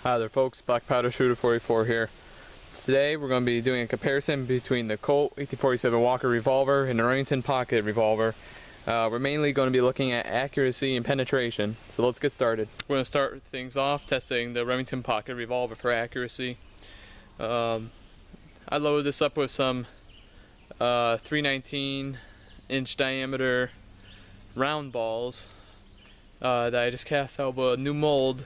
Hi there folks, Black Powder Shooter 44 here. Today we're going to be doing a comparison between the Colt 1847 Walker Revolver and the Remington Pocket Revolver. We're mainly going to be looking at accuracy and penetration, so let's get started. We're going to start things off testing the Remington Pocket Revolver for accuracy. I loaded this up with some 319 inch diameter round balls that I just cast out of a new mold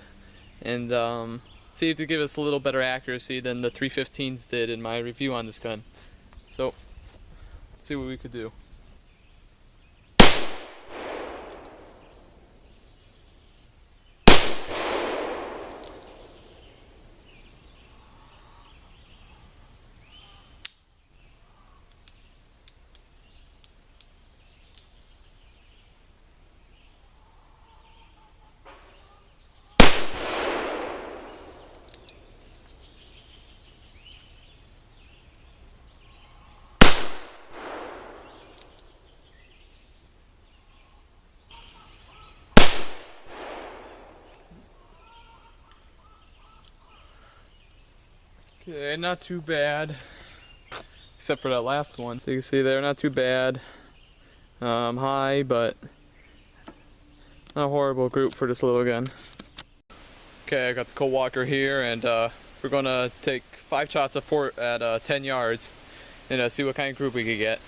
and see if they give us a little better accuracy than the 315s did in my review on this gun. So let's see what we could do. Okay, not too bad, except for that last one. So you can see they're not too bad. High, but not a horrible group for this little gun. Okay, I got the Colt Walker here, and we're gonna take 5 shots at 10 yards and see what kind of group we could get.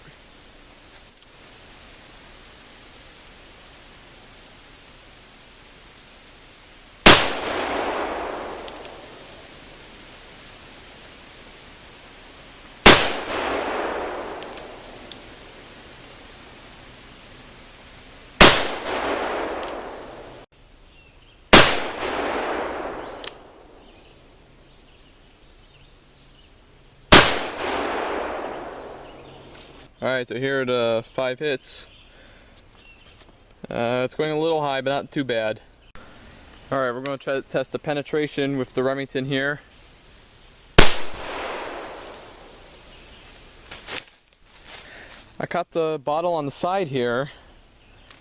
Alright, so here are the 5 hits. It's going a little high, but not too bad. Alright, we're going to try to test the penetration with the Remington here. I caught the bottle on the side here,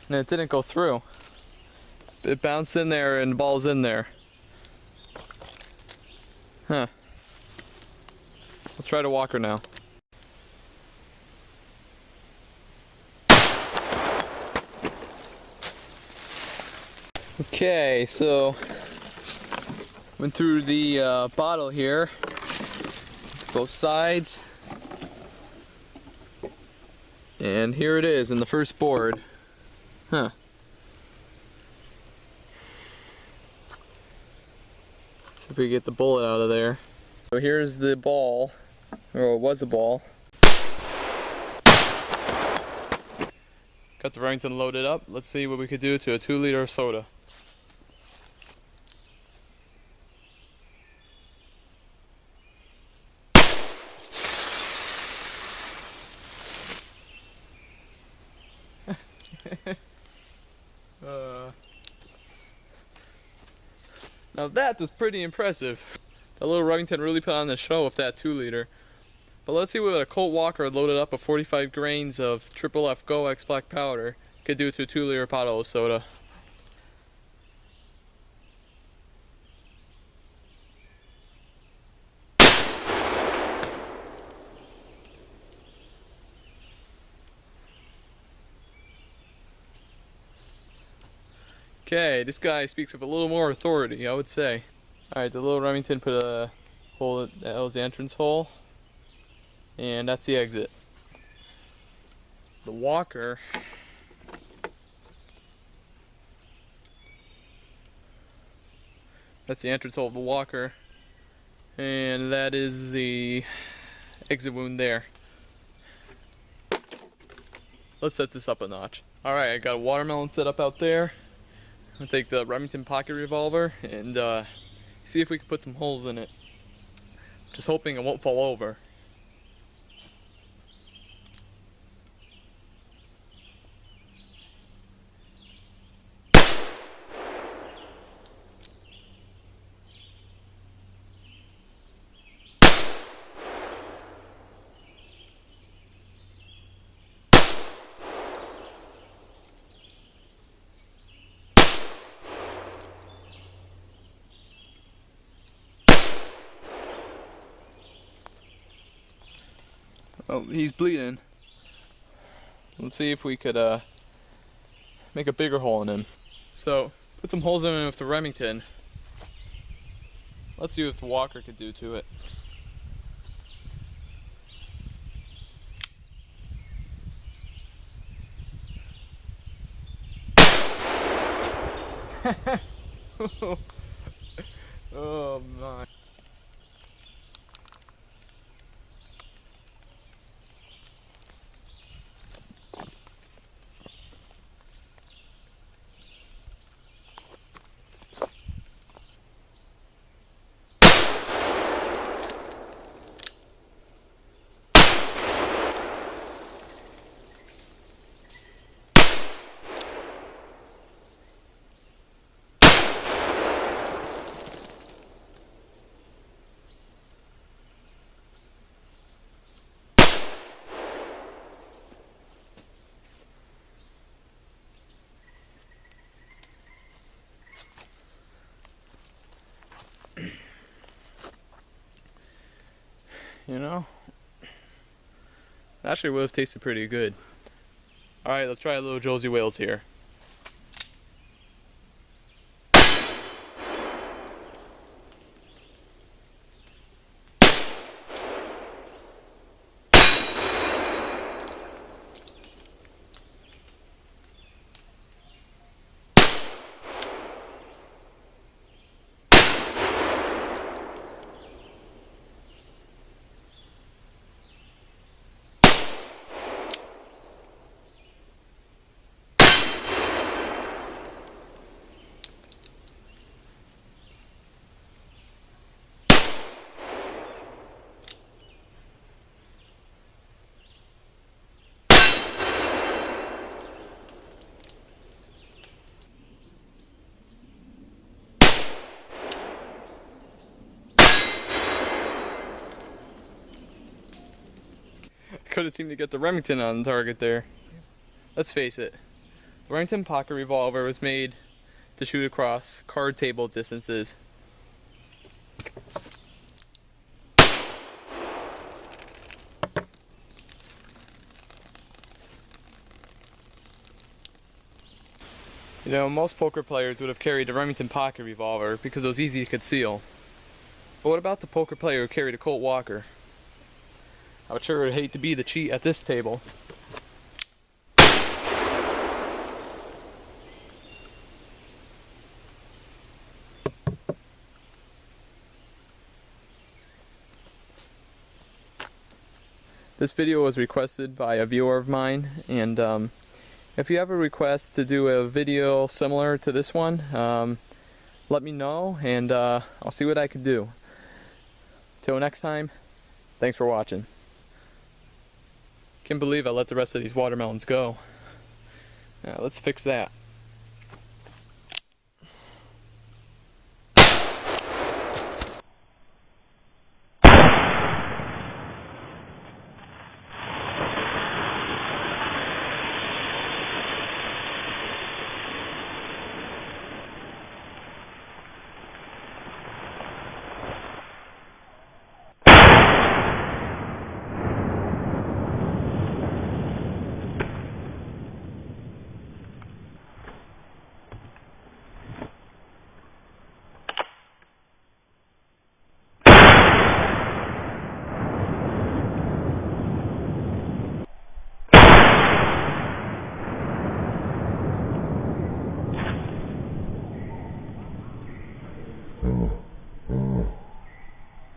and it didn't go through. It bounced in there and the ball's in there. Huh. Let's try the Walker now. Okay, so went through the bottle here, both sides, and here it is in the first board. Huh. Let's see if we can get the bullet out of there. So here's the ball, or it was a ball. Got the Remington loaded up. Let's see what we could do to a 2-liter of soda. Now that was pretty impressive. The little Remington really put on the show with that 2-liter. But let's see what a Colt Walker loaded up with 45 grains of Triple F Go X black powder could do to a 2-liter bottle of soda. Okay, this guy speaks with a little more authority, I would say. Alright, the little Remington put a hole, that was the entrance hole, and that's the exit. The Walker, that's the entrance hole of the Walker, and that is the exit wound there. Let's set this up a notch. Alright, I got a watermelon set up out there. I'll take the Remington Pocket Revolver and see if we can put some holes in it. Just hoping it won't fall over. Oh, he's bleeding. Let's see if we could make a bigger hole in him. So, put some holes in him with the Remington. Let's see what the Walker could do to it. Oh my. You know, actually would have tasted pretty good. Alright, let's try a little Josie Wales here. Couldn't seem to get the Remington on target there. Let's face it, the Remington pocket revolver was made to shoot across card table distances. You know, most poker players would have carried the Remington pocket revolver because it was easy to conceal. But what about the poker player who carried a Colt Walker? I would sure hate to be the cheat at this table. This video was requested by a viewer of mine, and if you have a request to do a video similar to this one, let me know, and I'll see what I can do. Till next time, thanks for watching. Can't believe I let the rest of these watermelons go. Let's fix that.